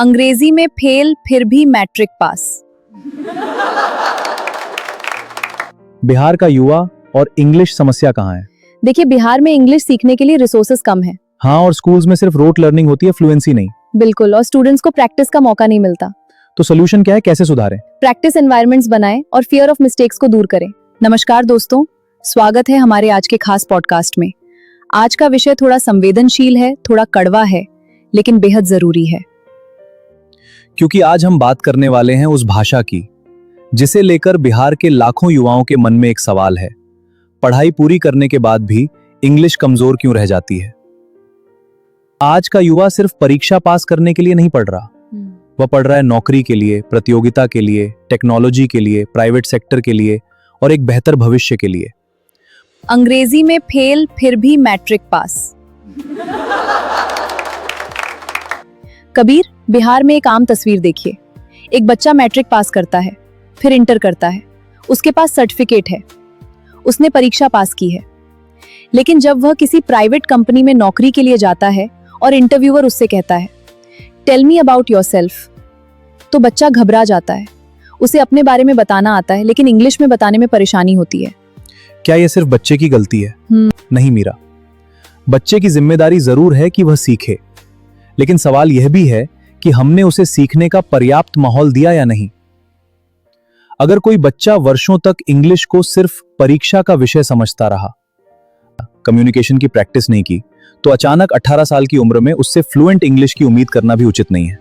अंग्रेजी में फेल फिर भी मैट्रिक पास। बिहार का युवा और इंग्लिश समस्या कहाँ है? देखिए, बिहार में इंग्लिश सीखने के लिए रिसोर्सेज कम है। हाँ, और स्कूल्स में सिर्फ रोट लर्निंग होती है, फ्लुएंसी नहीं। बिल्कुल, और स्टूडेंट्स को प्रैक्टिस का मौका नहीं मिलता। तो सोल्यूशन क्या है, कैसे सुधारें? प्रैक्टिस एनवायरनमेंट्स बनाएं और फियर ऑफ मिस्टेक्स को दूर करें। नमस्कार दोस्तों, स्वागत है हमारे आज के खास पॉडकास्ट में। आज का विषय थोड़ा संवेदनशील है, थोड़ा कड़वा है, लेकिन बेहद जरूरी है। क्योंकि आज हम बात करने वाले हैं उस भाषा की जिसे लेकर बिहार के लाखों युवाओं के मन में एक सवाल है। पढ़ाई पूरी करने के बाद भी इंग्लिश कमजोर क्यों रह जाती है? आज का युवा सिर्फ परीक्षा पास करने के लिए नहीं पढ़ रहा, वह पढ़ रहा है नौकरी के लिए, प्रतियोगिता के लिए, टेक्नोलॉजी के लिए, प्राइवेट सेक्टर के लिए और एक बेहतर भविष्य के लिए। अंग्रेजी में फेल फिर भी मैट्रिक पास। कबीर, बिहार में एक आम तस्वीर देखिए। एक बच्चा मैट्रिक पास करता है, फिर इंटर करता है, उसके पास सर्टिफिकेट है, उसने परीक्षा पास की है। लेकिन जब वह किसी प्राइवेट कंपनी में नौकरी के लिए जाता है और इंटरव्यूअर उससे कहता है, टेल मी अबाउट योरसेल्फ, तो बच्चा घबरा जाता है। उसे अपने बारे में बताना आता है, लेकिन इंग्लिश में बताने में परेशानी होती है। क्या यह सिर्फ बच्चे की गलती है? नहीं मीरा, बच्चे की जिम्मेदारी जरूर है कि वह सीखे, लेकिन सवाल यह भी है कि हमने उसे सीखने का पर्याप्त माहौल दिया या नहीं। अगर कोई बच्चा वर्षों तक इंग्लिश को सिर्फ परीक्षा का विषय समझता रहा, कम्युनिकेशन की प्रैक्टिस नहीं की, तो अचानक 18 साल की उम्र में उससे फ्लुएंट इंग्लिश की उम्मीद करना भी उचित नहीं है।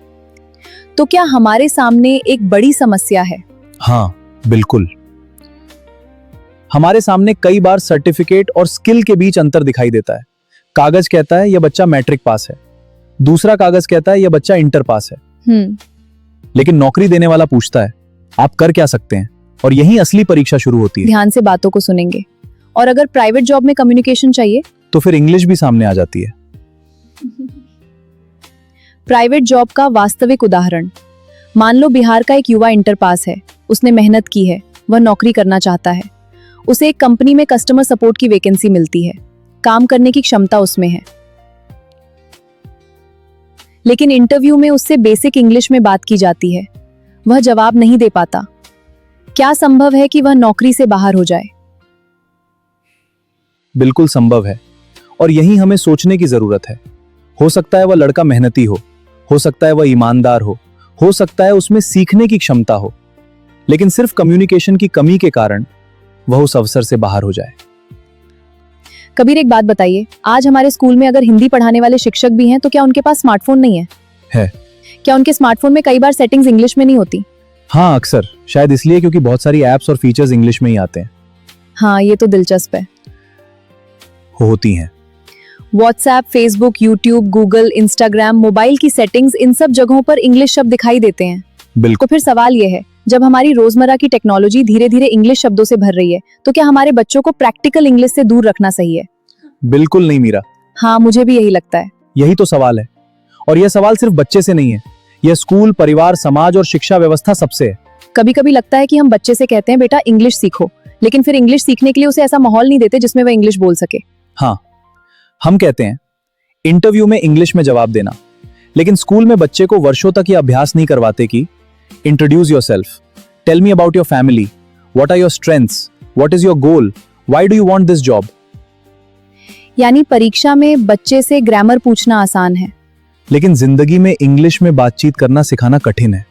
तो क्या हमारे सामने एक बड़ी समस्या है? हाँ, बिल्कुल। हमारे सामने कई बार सर्टिफिकेट और स्किल के बीच अंतर दिखाई देता है। कागज कहता है यह बच्चा मैट्रिक पास है, दूसरा कागज कहता है यह बच्चा इंटर पास है। लेकिन नौकरी देने वाला पूछता है आप कर क्या सकते हैं, और यही असली परीक्षा शुरू होती है। ध्यान से बातों को सुनेंगे। और अगर प्राइवेट जॉब में कम्युनिकेशन चाहिए तो फिर इंग्लिश भी सामने आ जाती है। प्राइवेट जॉब का वास्तविक उदाहरण, मान लो बिहार का एक युवा इंटर पास है, उसने मेहनत की है, वह नौकरी करना चाहता है। उसे एक कंपनी में कस्टमर सपोर्ट की वैकेंसी मिलती है, काम करने की क्षमता उसमें है। लेकिन इंटरव्यू में उससे बेसिक इंग्लिश में बात की जाती है, वह जवाब नहीं दे पाता। क्या संभव है कि वह नौकरी से बाहर हो जाए? बिल्कुल संभव है, और यही हमें सोचने की जरूरत है। हो सकता है वह लड़का मेहनती हो सकता है वह ईमानदार हो सकता है उसमें सीखने की क्षमता हो, लेकिन सिर्फ कम्युनिकेशन की कमी के कारण वह उस अवसर से बाहर हो जाए। कबीर, एक बात बताइए, आज हमारे स्कूल में अगर हिंदी पढ़ाने वाले शिक्षक भी हैं, तो क्या उनके पास स्मार्टफोन नहीं है? है। क्या उनके स्मार्टफोन में कई बार सेटिंग्स इंग्लिश में नहीं होती? हाँ, अक्सर, शायद इसलिए क्योंकि बहुत सारी एप्स और फीचर्स इंग्लिश में ही आते हैं। हाँ, ये तो दिलचस्प है। होती हैं। WhatsApp, Facebook, YouTube, Google, Instagram, mobile की सेटिंग्स, इन सब जगहों पर इंग्लिश शब्द दिखाई देते हैं। बिल्कुल। तो फिर सवाल यह है, जब हमारी रोजमर्रा की टेक्नोलॉजी धीरे धीरे इंग्लिश शब्दों से भर रही है, तो क्या हमारे बच्चों को प्रैक्टिकल इंग्लिश से दूर रखना सही है? बिल्कुल नहीं मीरा। हाँ, मुझे भी यही लगता है। यही तो सवाल है, और यह सवाल सिर्फ बच्चे से नहीं है, यह स्कूल, परिवार, समाज और शिक्षा व्यवस्था सबसे है। कभी कभी लगता है कि हम बच्चे से कहते हैं बेटा इंग्लिश सीखो, लेकिन फिर इंग्लिश सीखने के लिए उसे ऐसा माहौल नहीं देते जिसमें वह इंग्लिश बोल सके। हाँ, हम कहते हैं इंटरव्यू में इंग्लिश में जवाब देना, लेकिन स्कूल में बच्चे को वर्षों तक यह अभ्यास नहीं करवाते कि introduce yourself, tell me about your family, what are your strengths, what is your goal, why do you want this job. यानी परीक्षा में बच्चे से ग्रामर पूछना आसान है, लेकिन जिंदगी में इंग्लिश में बातचीत करना सिखाना कठिन है।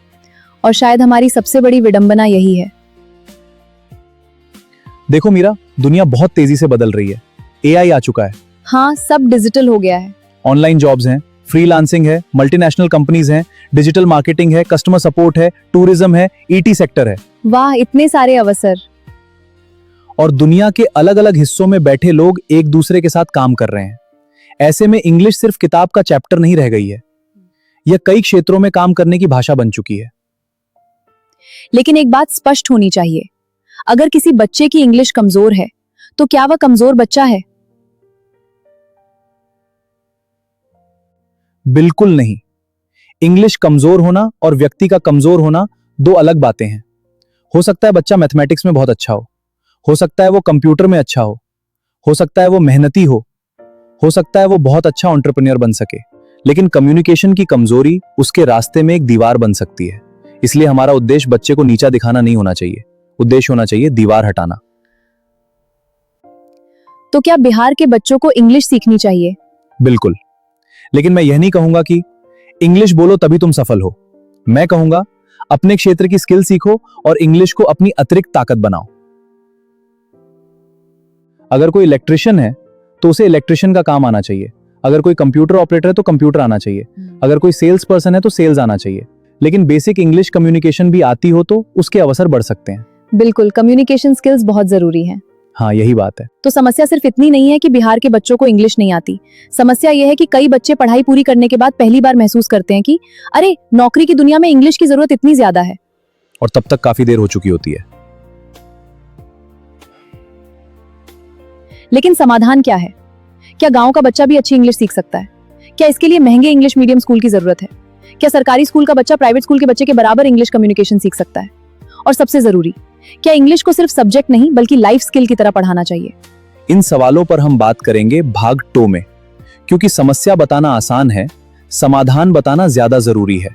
और शायद हमारी सबसे बड़ी विडंबना यही है। देखो मीरा, दुनिया बहुत तेजी से बदल रही है। एआई आ चुका है। हाँ, सब डिजिटल हो गया है। ऑनलाइन जॉब्स हैं, फ्रीलांसिंग है, मल्टीनेशनल कंपनीज हैं, डिजिटल मार्केटिंग है, कस्टमर सपोर्ट है, टूरिज्म है, ईटी सेक्टर है। वाह, इतने सारे अवसर। और दुनिया के अलग अलग हिस्सों में बैठे लोग एक दूसरे के साथ काम कर रहे हैं। ऐसे में इंग्लिश सिर्फ किताब का चैप्टर नहीं रह गई है, यह कई क्षेत्रों में काम करने की भाषा बन चुकी है। लेकिन एक बात स्पष्ट होनी चाहिए, अगर किसी बच्चे की इंग्लिश कमजोर है, तो क्या वह कमजोर बच्चा है? बिल्कुल नहीं। इंग्लिश कमजोर होना और व्यक्ति का कमजोर होना दो अलग बातें हैं। हो सकता है बच्चा मैथमेटिक्स में बहुत अच्छा हो सकता है वो कंप्यूटर में अच्छा हो सकता है वो मेहनती हो सकता है वो बहुत अच्छा एंटरप्रेन्योर बन सके, लेकिन कम्युनिकेशन की कमजोरी उसके रास्ते में एक दीवार बन सकती है। इसलिए हमारा उद्देश्य बच्चे को नीचा दिखाना नहीं होना चाहिए, उद्देश्य होना चाहिए दीवार हटाना। तो क्या बिहार के बच्चों को इंग्लिश सीखनी चाहिए? बिल्कुल, लेकिन मैं यह नहीं कहूंगा कि इंग्लिश बोलो तभी तुम सफल हो। मैं कहूंगा अपने क्षेत्र की स्किल सीखो और इंग्लिश को अपनी अतिरिक्त ताकत बनाओ। अगर कोई इलेक्ट्रिशियन है तो उसे इलेक्ट्रिशियन का काम आना चाहिए, अगर कोई कंप्यूटर ऑपरेटर है तो कंप्यूटर आना चाहिए, अगर कोई सेल्स पर्सन है तो सेल्स आना चाहिए, लेकिन बेसिक इंग्लिश कम्युनिकेशन भी आती हो तो उसके अवसर बढ़ सकते हैं। बिल्कुल, कम्युनिकेशन स्किल्स बहुत जरूरी हैं। हाँ, यही बात है। तो समस्या सिर्फ इतनी नहीं है कि बिहार के बच्चों को इंग्लिश नहीं आती। समस्या यह है कि कई बच्चे पढ़ाई पूरी करने के बाद पहली बार महसूस करते हैं कि अरे, नौकरी की दुनिया में इंग्लिश की जरूरत इतनी ज्यादा है, और तब तक काफी देर हो चुकी होती है। लेकिन समाधान क्या है? क्या गांव का बच्चा भी अच्छी इंग्लिश सीख सकता है? क्या इसके लिए महंगे इंग्लिश मीडियम स्कूल की जरूरत है? क्या सरकारी स्कूल का बच्चा प्राइवेट स्कूल के बच्चे के बराबर इंग्लिश कम्युनिकेशन सीख सकता है? और सबसे जरूरी, क्या इंग्लिश को सिर्फ सब्जेक्ट नहीं बल्कि लाइफ स्किल की तरह पढ़ाना चाहिए? इन सवालों पर हम बात करेंगे भाग 2 में, क्योंकि समस्या बताना आसान है, समाधान बताना ज्यादा जरूरी है।